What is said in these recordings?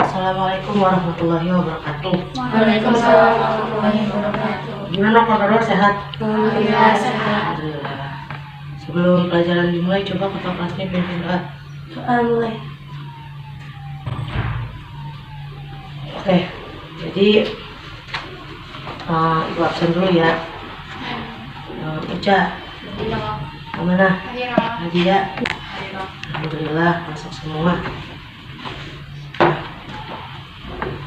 Assalamualaikum warahmatullahi wabarakatuh. Waalaikumsalam warahmatullahi wabarakatuh. Gimana kabar, sehat? Alhamdulillah sehat. Alhamdulillah. Sebelum pelajaran dimulai, coba ketua kelasnya pimpin doa. Mulai. Oke, jadi ibu absen dulu ya. Uca, mana? Nadia. Alhamdulillah masuk semua.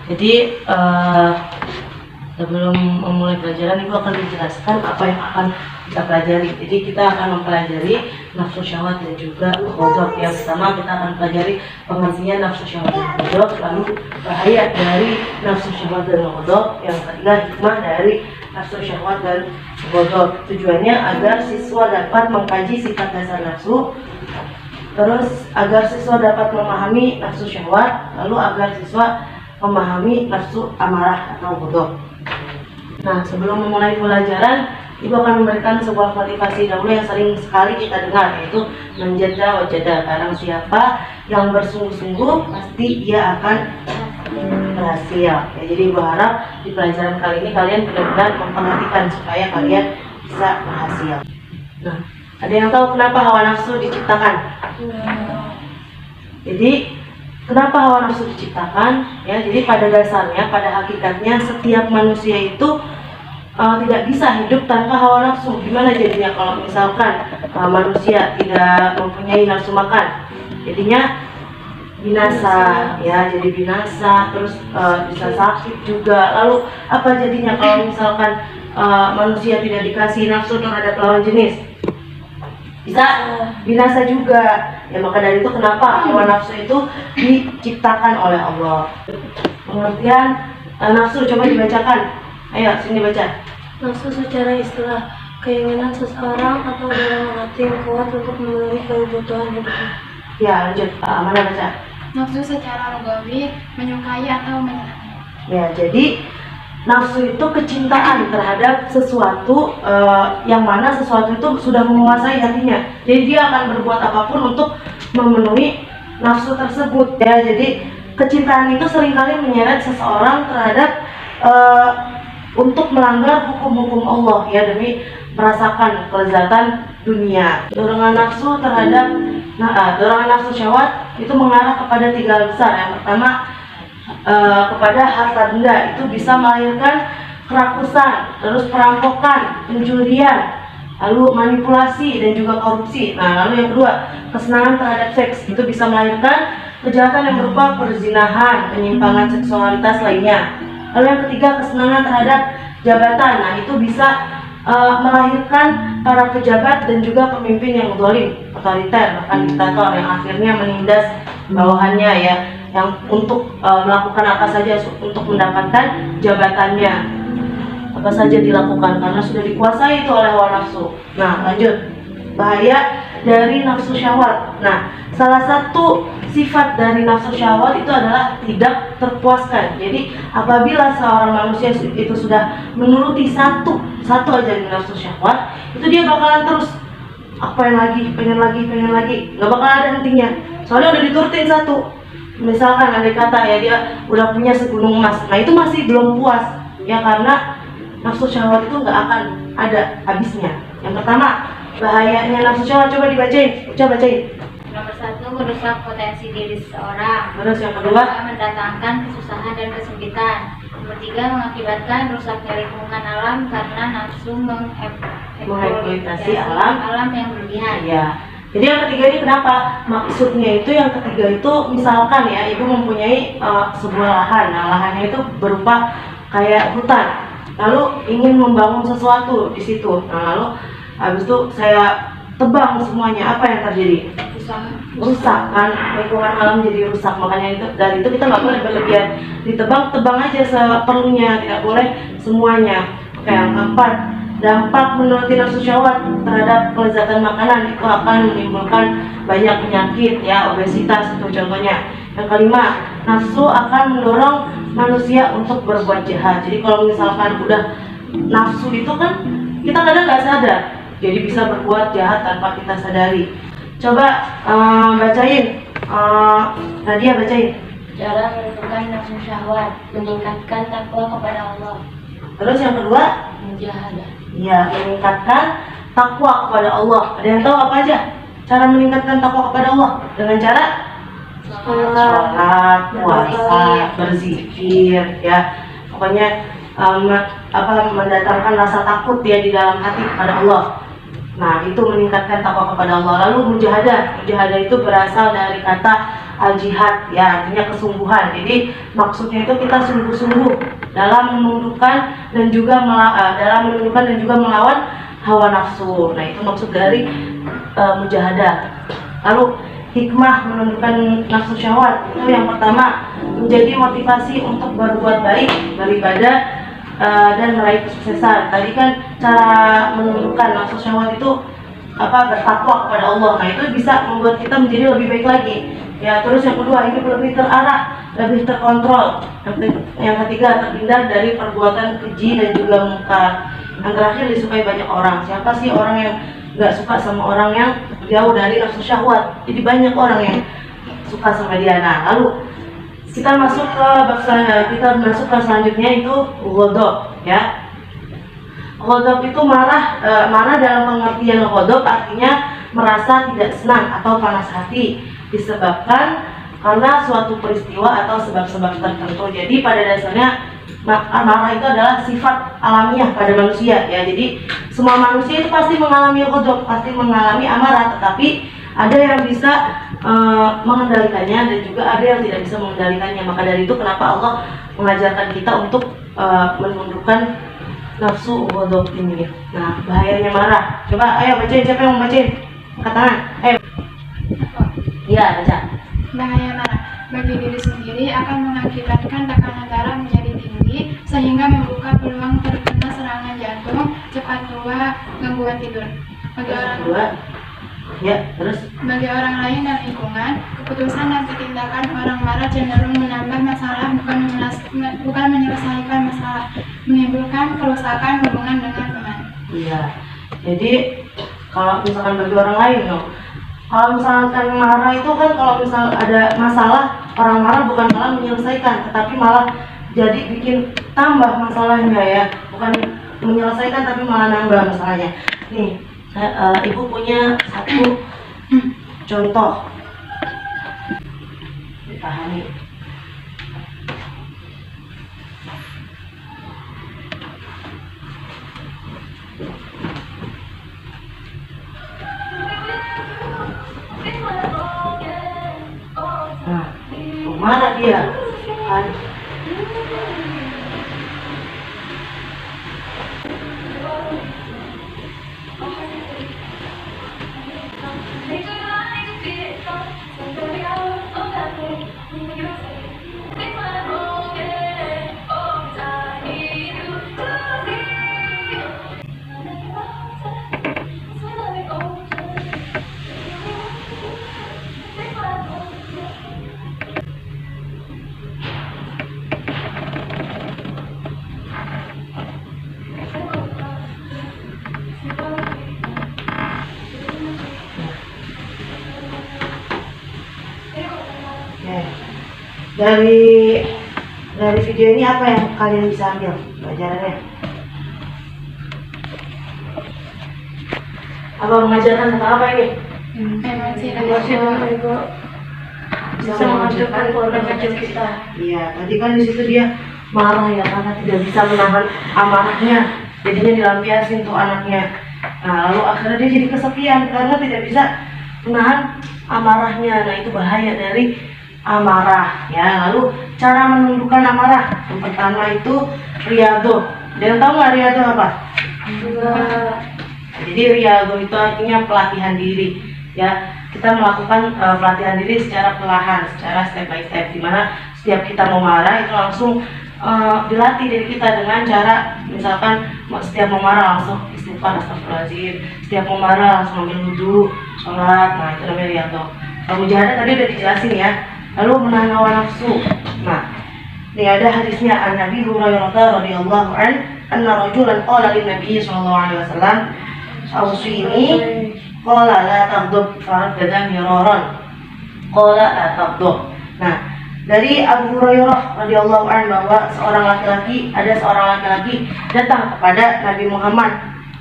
Jadi sebelum memulai pelajaran, ibu akan menjelaskan apa yang akan kita pelajari. Jadi kita akan mempelajari nafsu syahwat dan juga ghadab. Yang pertama kita akan pelajari pengertian nafsu syahwat dan ghadab, lalu bahaya dari nafsu syahwat dan ghadab. Yang ketiga, hikmah dari nafsu syahwat dan ghadab. Tujuannya agar siswa dapat mengkaji sifat dasar nafsu, terus agar siswa dapat memahami nafsu syahwat, lalu agar siswa memahami nafsu amarah atau ghadab. Nah, sebelum memulai pelajaran, ibu akan memberikan sebuah motivasi dahulu yang sering sekali kita dengar, yaitu menjada wajada. Barang siapa yang bersungguh-sungguh, pasti ia akan berhasil. Ya, jadi ibu harap di pelajaran kali ini kalian benar-benar memperhatikan supaya kalian bisa berhasil. Nah, ada yang tahu kenapa hawa nafsu diciptakan? Jadi kenapa hawa nafsu diciptakan? Ya, jadi pada dasarnya, pada hakikatnya setiap manusia itu tidak bisa hidup tanpa hawa nafsu. Gimana jadinya kalau misalkan manusia tidak mempunyai nafsu makan? Jadinya binasa, ya, jadi binasa, terus bisa sakit juga. Lalu apa jadinya kalau misalkan manusia tidak dikasih nafsu terhadap lawan jenis? Bisa binasa juga. Ya, maka dari itu kenapa hawa nafsu itu diciptakan oleh Allah. Pengertian nafsu coba dibacakan. Ayo, sini baca. Nafsu secara istilah keinginan seseorang atau dorongan hati yang kuat untuk memenuhi kebutuhan hidupnya. Ya, lanjut. Mana baca? Nafsu secara logawi menyukai atau menyenangi. Ya, jadi nafsu itu kecintaan terhadap sesuatu yang mana sesuatu itu sudah menguasai hatinya. Jadi dia akan berbuat apapun untuk memenuhi nafsu tersebut. Ya, jadi kecintaan itu seringkali menyeret seseorang terhadap untuk melanggar hukum-hukum Allah, ya, demi merasakan kelezatan dunia. Dorongan nafsu terhadap dorongan nafsu syahwat itu mengarah kepada tiga hal besar. Yang pertama, kepada harta benda, itu bisa melahirkan kerakusan, terus perampokan, pencurian, lalu manipulasi dan juga korupsi. Nah, lalu yang kedua, kesenangan terhadap seks, itu bisa melahirkan kejahatan yang berupa perzinahan, penyimpangan seksualitas lainnya. Lalu yang ketiga, kesenangan terhadap jabatan. Nah, itu bisa melahirkan para pejabat dan juga pemimpin yang zalim, otoriter, bahkan diktator yang akhirnya menindas bawahannya, ya, yang untuk melakukan apa saja untuk mendapatkan jabatannya. Apa saja dilakukan karena sudah dikuasai itu oleh hawa nafsu. Nah, lanjut. Bahaya dari nafsu syahwat. Nah, salah satu sifat dari nafsu syahwat itu adalah tidak terpuaskan. Jadi apabila seorang manusia itu sudah menuruti satu aja dari nafsu syahwat, itu dia bakalan terus pengen lagi, nggak bakal ada hentinya. Soalnya udah diturutin satu. Misalkan andai kata ya dia udah punya segunung emas, nah itu masih belum puas, ya, karena nafsu syahwat itu nggak akan ada habisnya. Yang pertama, bahayanya nafsu syahwat, coba dibacain, bacain. Nomor 1, merusak potensi diri seseorang. Terus yang kedua, mendatangkan kesusahan dan kesempitan. Nomor 3, mengakibatkan rusaknya lingkungan alam karena nafsu mengeksploitasi alam yang berlebihan. Ya. Jadi yang ketiga ini kenapa? Maksudnya itu yang ketiga itu misalkan ya, ibu mempunyai sebuah lahan. Nah, lahannya itu berupa kayak hutan. Lalu ingin membangun sesuatu di situ. Nah, lalu habis itu saya tebang semuanya, apa yang terjadi? Rusak kan, lingkungan alam jadi rusak. Makanya itu, dari itu kita nggak boleh berlebihan. Tebang aja seperlunya, tidak boleh semuanya. Oke, yang keempat, dampak menuruti nafsu syahwat terhadap kelezatan makanan itu akan menimbulkan banyak penyakit, ya, obesitas itu contohnya. Yang kelima, nafsu akan mendorong manusia untuk berbuat jahat. Jadi kalau misalkan udah nafsu itu kan kita kadang nggak sadar, jadi bisa berbuat jahat tanpa kita sadari. Coba bacain Nadia bacain. Cara menentukan nafsu syahwat, meningkatkan takwa kepada Allah. Terus yang kedua, Mujahadah. ya, meningkatkan takwa kepada Allah. Ada yang tahu apa aja cara meningkatkan takwa kepada Allah? Dengan cara sholat, puasa, berzikir, ya. Pokoknya mendatangkan rasa takut ya di dalam hati kepada Allah. Nah, itu meningkatkan takwa kepada Allah. Lalu mujahadah. Mujahadah itu berasal dari kata al-jihad, ya, artinya kesungguhan. Jadi maksudnya itu kita sungguh-sungguh dalam menundukkan dan juga melawan hawa nafsu. Nah, itu maksud dari mujahadah. Lalu hikmah menundukkan nafsu syahwat itu yang pertama, menjadi motivasi untuk berbuat baik, beribadah, dan meraih kesuksesan. Tadi kan cara menundukkan nafsu syahwat itu bertakwa kepada Allah. Nah, itu bisa membuat kita menjadi lebih baik lagi. Ya, terus yang kedua, hidup lebih terarah, lebih terkontrol. Yang ketiga, terhindar dari perbuatan keji dan juga mungkar. Yang terakhir, disukai banyak orang. Siapa sih orang yang nggak suka sama orang yang jauh dari nafsu syahwat? Jadi banyak orang yang suka sama dia. Nah, lalu kita masuk ke selanjutnya, itu ghadab, ya. Ghadab itu marah dalam pengertian ghadab artinya merasa tidak senang atau panas hati disebabkan karena suatu peristiwa atau sebab-sebab tertentu. Jadi pada dasarnya marah itu adalah sifat alamiah pada manusia, ya. Jadi semua manusia itu pasti mengalami ghadab, pasti mengalami amarah, tetapi ada yang bisa mengendalikannya dan juga ada yang tidak bisa mengendalikannya. Maka dari itu kenapa Allah mengajarkan kita untuk menundukkan nafsu ghadab ini. Nah, bahayanya marah. Coba ayo bacain, siapa yang mau bacain? Angkat tangan. Ayo. Iya, baca. Bahaya marah bagi diri sendiri akan mengakibatkan tekanan darah menjadi tinggi sehingga membuka peluang terkena serangan jantung, cepat tua, gangguan tidur. Bagi orang lain dan lingkungan, keputusan dan tindakan orang marah cenderung menambah masalah, bukan menyelesaikan masalah, menimbulkan kerusakan hubungan dengan teman. Iya. Jadi kalau misalkan bagi orang lain, kalau misalkan marah itu kan, kalau misal ada masalah, orang marah bukan malah menyelesaikan, tetapi malah jadi bikin tambah masalahnya, ya. Bukan menyelesaikan tapi malah nambah masalahnya. Nih, ibu punya satu contoh. Dipahami. Nah, marah dia kan. Dari video ini apa yang kalian bisa ambil pelajarannya? Apa mengajarkan tentang apa ini? Emosi dan Ego bisa menghancurkan keluarga kecil kita. Iya, tadi kan di situ dia marah, ya, karena tidak bisa menahan amarahnya, jadinya dilampiasin tuh anaknya. Nah, lalu akhirnya dia jadi kesepian karena tidak bisa menahan amarahnya. Nah, itu bahaya dari amarah, ya. Lalu cara menundukkan amarah, yang pertama itu riyadhah. Ada yang tahu nggak riyadhah apa? Jadi riyadhah itu artinya pelatihan diri, ya. Kita melakukan pelatihan diri secara perlahan, secara step by step, dimana setiap kita mau marah itu langsung dilatih diri kita dengan cara, misalkan setiap mau marah langsung istighfar, astagfirullahaladzim, setiap mau marah langsung ambil wudhu, sholat. Nah, itu namanya riyadhah. Kalau mujahadah tadi udah dijelasin, ya. Lalu menahan hawa nafsu. Nah, ini ada hadisnya an Nabi Hurairah radhiyallahu anna rajulan qala lin Nabi sallallahu alaihi wasallam, "Awsini." Qala la taghdab, faraddada miraran. qala la taghdab. Nah, dari Abu Hurairah radhiyallahu anhu bahwa seorang laki-laki datang kepada Nabi Muhammad,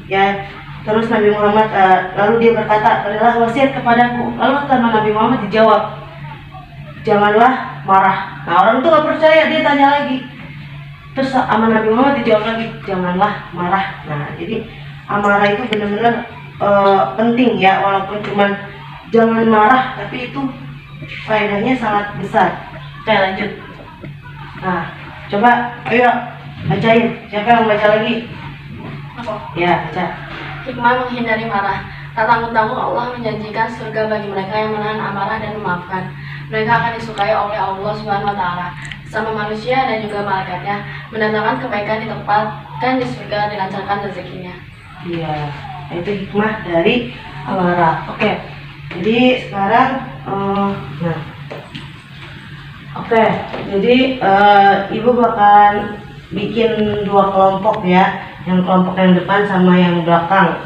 ya. Terus Nabi Muhammad lalu dia berkata, "Berilah wasiat kepadaku." Lalu sama Nabi Muhammad dijawab, "Janganlah marah." Nah, orang itu nggak percaya, dia tanya lagi. Terus sama Nabi Muhammad dijawab lagi, "Janganlah marah." Nah, jadi amarah itu benar-benar penting ya, walaupun cuman jangan marah, tapi itu faedahnya sangat besar. Oke, lanjut. Nah, coba ayo bacain. Siapa yang baca lagi? Aku. Ya, baca. Hikmah menghindari marah. Tak tanggung-tanggung Allah menjanjikan surga bagi mereka yang menahan amarah dan memaafkan. Mereka akan disukai oleh Allah Subhanahu wa Ta'ala, sama manusia dan juga malaikatnya, mendatangkan kebaikan ditempatkan di surga, dilancarkan rezekinya. Iya, itu hikmah dari amarah. Oke, jadi sekarang, oke, jadi ibu bakalan bikin 2 kelompok ya, yang kelompok yang depan sama yang belakang.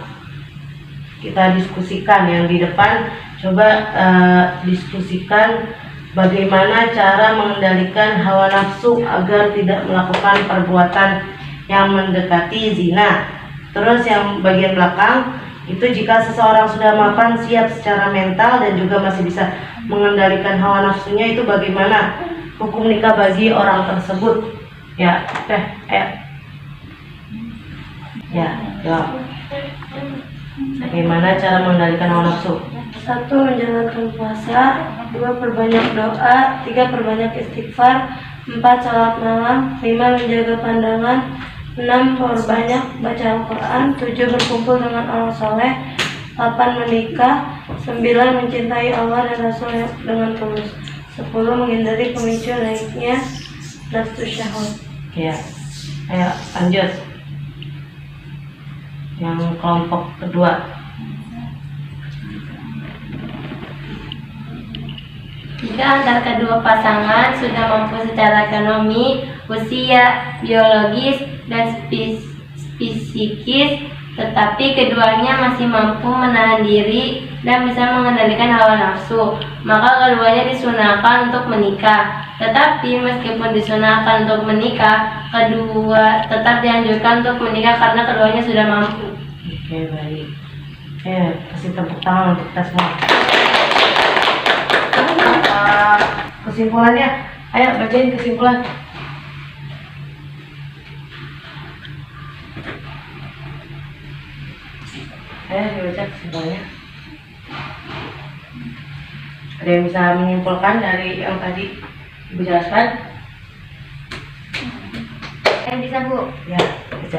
Kita diskusikan yang di depan, coba diskusikan bagaimana cara mengendalikan hawa nafsu agar tidak melakukan perbuatan yang mendekati zina. Terus yang bagian belakang itu, jika seseorang sudah mapan, siap secara mental dan juga masih bisa mengendalikan hawa nafsunya, itu bagaimana hukum nikah bagi orang tersebut. Ya, ayo. Ya, bagaimana cara mengendalikan hawa nafsu? 1. Menjalankan puasa. 2. Perbanyak doa. 3. Perbanyak istighfar. 4. Salat malam. 5. Menjaga pandangan. 6. Perbanyak baca Al-Quran. 7. Berkumpul dengan orang soleh. 8. Menikah. 9. Mencintai Allah dan Rasul dengan tulus. 10. Menghindari pemicu naiknya nafsu syahwat. Ya, ayo lanjut. Yang kelompok kedua. Jika antara kedua pasangan sudah mampu secara ekonomi, usia, biologis, dan psikis, tetapi keduanya masih mampu menahan diri dan bisa mengendalikan hawa nafsu, maka keduanya disunahkan untuk menikah. Tetapi meskipun disunahkan untuk menikah, kedua tetap dianjurkan untuk menikah karena keduanya sudah mampu. Oke, baik. Kasih tepuk tangan untuk kita semua. Kesimpulannya, ayo bacain kesimpulan. Ayo dibaca kesimpulannya. Ada yang bisa menyimpulkan dari yang tadi Ibu jelaskan? Bisa, Bu. Ya, bisa.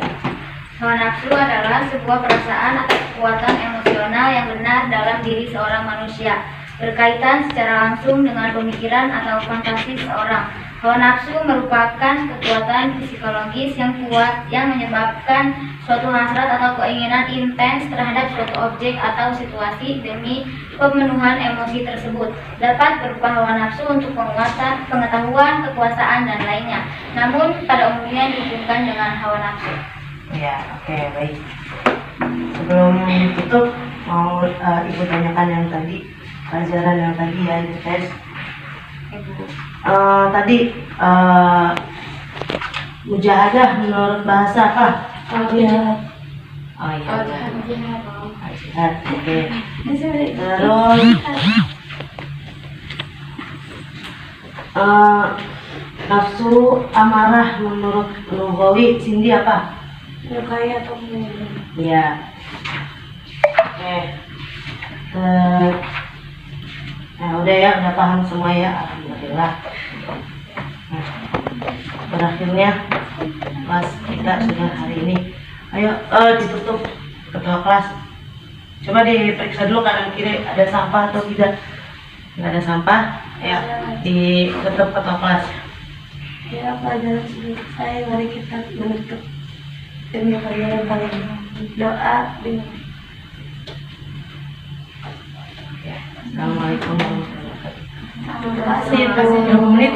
Hawa nafsu adalah sebuah perasaan atau kekuatan emosional yang benar dalam diri seorang manusia, berkaitan secara langsung dengan pemikiran atau fantasi seseorang. Hawa nafsu merupakan kekuatan psikologis yang kuat yang menyebabkan suatu hasrat atau keinginan intens terhadap suatu objek atau situasi demi pemenuhan emosi tersebut. Dapat berupa hawa nafsu untuk penguatan, pengetahuan, kekuasaan, dan lainnya. Namun pada umumnya dihubungkan dengan hawa nafsu. Ya, oke, baik. Sebelum ditutup, mau Ibu tanyakan yang tadi, pelajaran yang tadi ya, Ibu tes. Tadi mujahadah menurut bahasa apa? Jihad. Oh iya. Jihad, oke. Terus nafsu amarah menurut Lugawi Cindy apa? Menyukai atau menyenangkan. Iya. Oke. Nah, udah ya, udah paham semua ya, alhamdulillah. Nah, berakhirnya kelas kita sudah hari ini. Ayo, ditutup ketua kelas. Coba diperiksa dulu kanan kiri ada sampah atau tidak. Nggak ada sampah, ya ditutup ketua kelas. Ya, pelajaran selesai. Mari kita menutup demi pelajaran kali ini. Doa dengan Assalamualaikum warahmatullahi wabarakatuh. terima kasih. 20 menit.